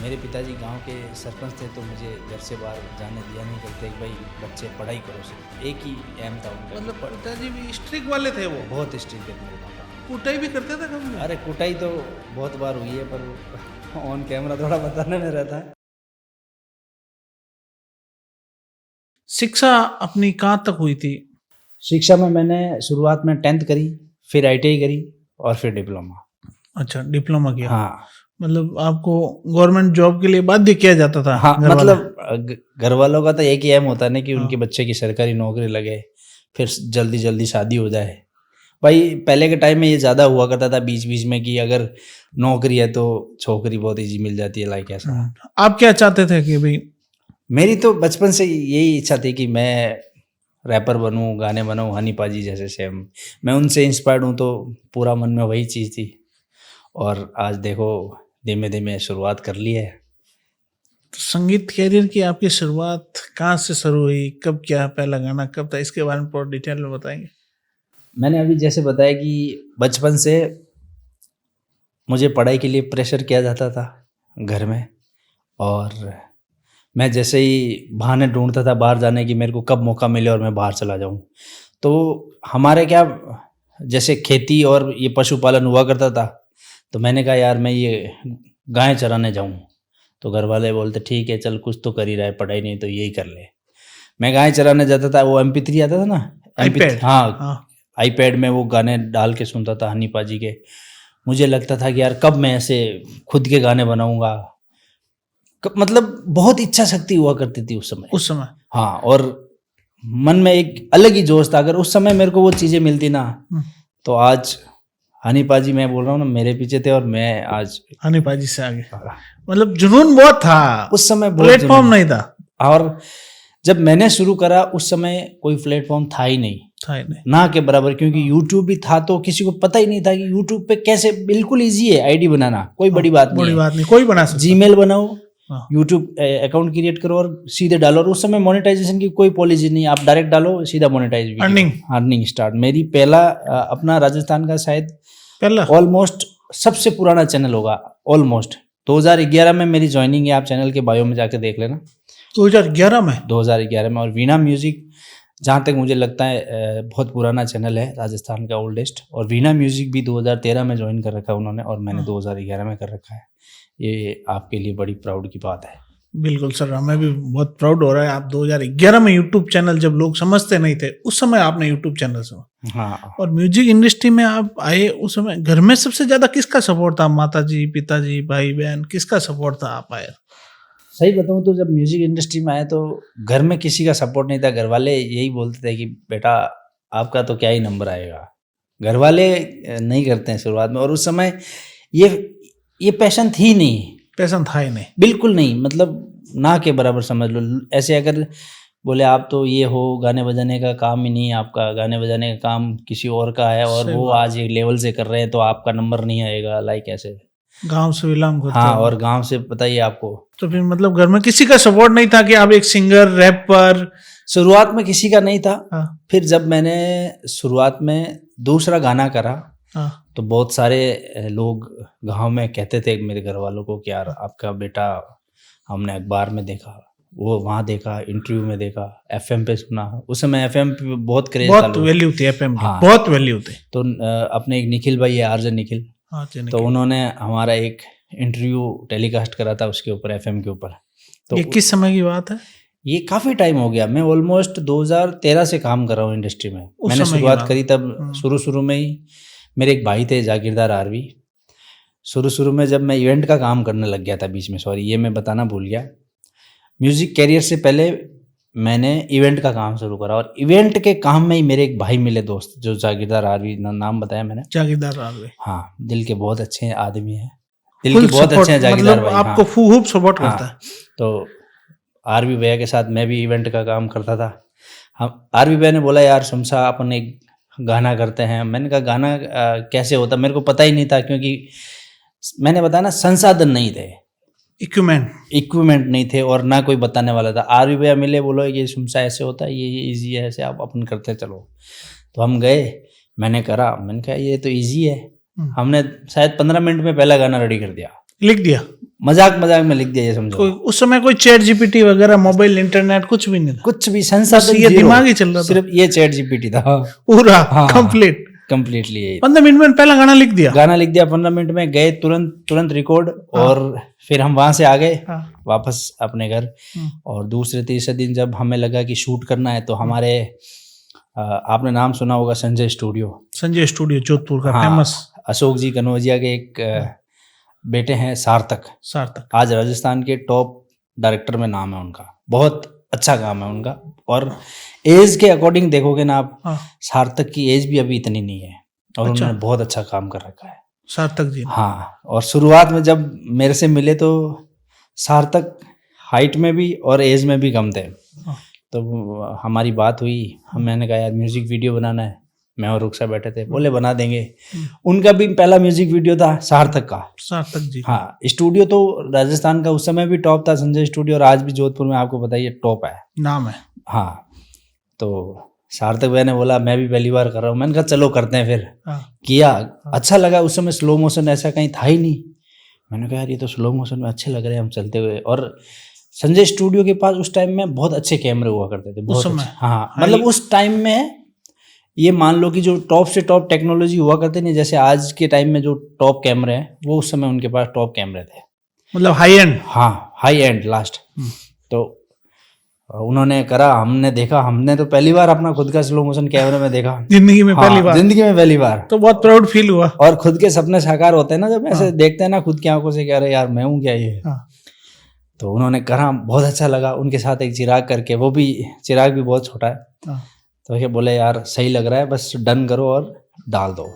मेरे पिताजी गांव के सरपंच थे, तो मुझे घर से बाहर जाने दिया नहीं करते कि भाई बच्चे पढ़ाई करो। सिर्फ एक ही एम था उनका। मतलब पिताजी भी स्ट्रिक्ट वाले थे वो? बहुत स्ट्रिक्ट थे मेरे पापा। कुटाई भी करते थे कभी? अरे कुटाई तो बहुत बार हुई है, पर ऑन कैमरा थोड़ा बताने में रहता है। शिक्षा अपनी कहाँ तक हुई थी? शिक्षा में मैंने शुरुआत में 10th करी, फिर ITI करी और फिर डिप्लोमा। अच्छा, डिप्लोमा किया। हाँ मतलब आपको गवर्नमेंट जॉब के लिए बाध्य किया जाता था? हाँ, घर वाले? मतलब घर वालों का तो एक ही एम होता है ना कि उनके हाँ। बच्चे की सरकारी नौकरी लगे, फिर जल्दी जल्दी शादी हो जाए। भाई पहले के टाइम में ये ज़्यादा हुआ करता था बीच बीच में कि अगर नौकरी है तो छोकरी बहुत इजी मिल जाती है, लाइक ऐसा। आप क्या चाहते थे कि भाई? मेरी तो बचपन से यही इच्छा थी कि मैं रैपर बनूं, गाने बनाऊं, हनी पाजी जैसे सेम। मैं उनसे इंस्पायर्ड हूं, तो पूरा मन में वही चीज़ थी। और आज देखो धीमे धीमे शुरुआत कर ली है। तो संगीत कैरियर की आपकी शुरुआत कहाँ से शुरू हुई? कब, क्या पहला गाना कब था? इसके बारे में थोड़ा डिटेल में बताएंगे? मैंने अभी जैसे बताया कि बचपन से मुझे पढ़ाई के लिए प्रेशर किया जाता था घर में, और मैं जैसे ही बहाने ढूंढता था बाहर जाने की, मेरे को कब मौका मिले और मैं बाहर चला जाऊं। तो हमारे क्या, जैसे खेती और ये पशुपालन हुआ करता था, तो मैंने कहा यार मैं ये गाय चराने जाऊं। तो घर वाले बोलते ठीक है चल, कुछ तो कर ही रहा है, पढ़ाई नहीं तो यही कर ले। मैं गाय चराने जाता था, वो MP3 आता था ना, iPad? हाँ iPad में वो गाने डाल के सुनता था हनी पाजी के। मुझे लगता था कि यार कब मैं ऐसे खुद के गाने बनाऊंगा। मतलब बहुत इच्छा शक्ति हुआ करती थी उस समय। हाँ, और मन में एक अलग ही जोश था। अगर उस समय मेरे को वो चीज़ें मिलती ना, तो आज हनी पाजी, मैं बोल रहा हूँ ना, मेरे पीछे थे और मैं आज हनी पाजी से आगे। मतलब जुनून बहुत था उस समय, प्लेटफॉर्म नहीं था। और जब मैंने शुरू करा उस समय कोई प्लेटफॉर्म था ही नहीं, ना के बराबर। क्योंकि यूट्यूब भी था तो किसी को पता ही नहीं था कि यूट्यूब पे कैसे, बिल्कुल इजी है आईडी बनाना, कोई बड़ी बात नहीं, कोई बना सकता। जीमेल बनाओ, यूट्यूब अकाउंट क्रिएट करो और सीधे डालो। और उस समय मोनेटाइजेशन की कोई पॉलिसी नहीं, आप डायरेक्ट डालो सीधा मोनेटाइज, अर्निंग स्टार्ट। मेरी पहला अपना राजस्थान का शायद पहला ऑलमोस्ट सबसे पुराना चैनल होगा, ऑलमोस्ट 2011 में मेरी ज्वाइनिंग है। आप चैनल के बायो में जाके देख लेना। 2011 में। और वीणा म्यूजिक, जहाँ तक मुझे लगता है बहुत पुराना चैनल है, राजस्थान का ओल्डेस्ट। और वीणा म्यूजिक भी 2013 में ज्वाइन कर रखा है उन्होंने, और मैंने 2011 में कर रखा है। ये आपके लिए बड़ी प्राउड की बात है। बिल्कुल सर, हमें भी बहुत प्राउड हो रहा है। आप 2011 में यूट्यूब चैनल, जब लोग समझते नहीं थे उस समय आपने यूट्यूब चैनल से। हाँ, और म्यूजिक इंडस्ट्री में आप आए उस समय, घर में सबसे ज्यादा किसका सपोर्ट था? माताजी, पिताजी, भाई बहन, किसका सपोर्ट था आप आए? सही बताऊँ तो जब म्यूजिक इंडस्ट्री में आए तो घर में किसी का सपोर्ट नहीं था। घर वाले यही बोलते थे कि बेटा आपका तो क्या ही नंबर आएगा। घर वाले नहीं करते हैं शुरुआत में। और उस समय ये पैशन थी नहीं, पैशन था ही नहीं, बिल्कुल नहीं। मतलब ना के बराबर समझ लो। ऐसे अगर बोले आप तो ये हो, गाने बजाने का काम ही नहीं है आपका, गाने बजाने का काम किसी और का है, और वो आज एक लेवल से कर रहे हैं तो आपका नंबर नहीं आएगा, लाइक ऐसे गांव से बिलोंग करते हाँ, हो। और गांव से पता ही आपको। तो फिर मतलब घर में किसी का सपोर्ट नहीं था कि आप एक सिंगर, रैपर? शुरुआत में किसी का नहीं था। हाँ। फिर जब मैंने शुरुआत में दूसरा गाना करा, हाँ। तो बहुत सारे लोग गांव में कहते थे मेरे घर वालों को कि यार आपका बेटा हमने अखबार में देखा, वो वहाँ देखा, इंटरव्यू में देखा, FM पे सुना। उस समय FM पे बहुत क्रेज था, बहुत वैल्यू थी FM की। हाँ, बहुत वैल्यू थी। तो अपने एक निखिल भाई है, RJ निखिल, तो उन्होंने हमारा एक इंटरव्यू टेलीकास्ट करा था उसके ऊपर, FM के ऊपर। तो ये किस समय की बात है? ये काफ़ी टाइम हो गया। मैं ऑलमोस्ट 2013 से काम कर रहा हूँ इंडस्ट्री में। मैंने शुरुआत करी तब शुरू में ही मेरे एक भाई थे जागीरदार आरवी। शुरू में जब मैं इवेंट का काम करने लग गया था बीच में, सॉरी ये मैं बताना भूल गया, म्यूज़िक कैरियर से पहले मैंने इवेंट का काम शुरू करा। और इवेंट के काम में ही मेरे एक भाई मिले दोस्त, जो जागीरदार आरवी, नाम बताया मैंने, जागीरदार आरवी। हाँ, दिल के बहुत अच्छे आदमी हैं, दिल के बहुत अच्छे हैं जागीरदार भाई। आपको खूब सपोर्ट करता है। तो आरवी भैया के साथ मैं भी इवेंट का काम करता था। हम आरवी भैया ने बोला यार शमशा अपन एक गाना करते हैं। मैंने कहा गाना कैसे होता, मेरे को पता ही नहीं था, क्योंकि मैंने बताया ना, संसाधन नहीं थे, इक्विपमेंट नहीं थे, और ना कोई बताने वाला था। आरवी भैया मिले, बोलो ये शमशा ऐसे होता है, ये इजी है, ऐसे आप अपन करते चलो। तो हम गए, मैंने करा, मैंने कहा ये तो इजी है। हमने शायद 15 मिनट में पहला गाना रेडी कर दिया। लिख दिया? मजाक मजाक में लिख दिया, ये समझो। कोई उस समय कोई चैट जीपीटी वगैरह, मोबाइल, इंटरनेट कुछ भी नहीं था? कुछ भी संसाधन ये zero, दिमाग ही चल रहा था सिर्फ ये चैट जीपीटी था पूरा हाँ, कंप्लीट। कंप्लीटली यही 15 मिनट में पहला गाना लिख दिया? गाना लिख दिया 15 मिनट में, गए तुरंत रिकॉर्ड, और फिर हम वहां से आ गए वापस अपने घर। और दूसरे तीसरे दिन जब हमें लगा कि शूट करना है, तो हमारे आपने नाम सुना होगा संजय स्टूडियो, संजय स्टूडियो जोधपुर का हाँ, फेमस। अशोक जी कनौजिया के एक बेटे हैं, सार्थक। आज राजस्थान के टॉप डायरेक्टर में नाम है उनका, बहुत अच्छा काम है उनका। और एज के अकॉर्डिंग देखोगे ना आप, सार्थक की एज भी अभी इतनी नहीं है, और उन्होंने बहुत अच्छा काम कर रखा है सार्थक जी। हाँ, और शुरुआत में जब मेरे से मिले तो सार्थक हाइट में भी और एज में भी कम थे। तो हमारी बात हुई, मैंने कहा यार म्यूजिक वीडियो बनाना है, मैं और रुखसा बैठे थे, बोले बना देंगे। उनका भी पहला म्यूजिक वीडियो था सार्थक जी। हाँ, स्टूडियो तो राजस्थान का उस समय भी टॉप था संजय स्टूडियो, और आज भी जोधपुर में आपको बताइए टॉप है, नाम है हाँ। तो सार्थक भाई ने बोला मैं भी पहली बार कर रहा हूँ, मैंने कहा चलो करते हैं। फिर किया, अच्छा लगा। उस समय स्लो मोशन ऐसा कहीं था ही नहीं, मैंने कहा यार ये तो स्लो मोशन में अच्छे लग रहे हैं हम चलते हुए। और संजय स्टूडियो के पास उस टाइम में बहुत अच्छे कैमरे हुआ करते थे, बहुत अच्छे हाँ, मतलब उस टाइम में ये मान लो कि जो टॉप से टॉप टेक्नोलॉजी हुआ करते नहीं, जैसे आज के टाइम में जो टॉप कैमरे हैं, वो उस समय उनके पास टॉप कैमरे थे, मतलब हाई एंड। हाँ, हाई एंड लास्ट। तो उन्होंने करा, हमने देखा, हमने तो पहली बार अपना खुद का स्लो मोशन कैमरे में देखा जिंदगी में, पहली बार तो बहुत प्राउड फील हुआ। और खुद के सपने साकार होते हैं ना जब ऐसे देखते हैं ना खुद की आंखों से, कह रहे यार मैं हूँ क्या ये। तो उन्होंने करा, बहुत अच्छा लगा। उनके साथ एक चिराग करके, वो भी चिराग भी बहुत छोटा है, तो ये बोले यार सही लग रहा है, बस डन करो और डाल दो।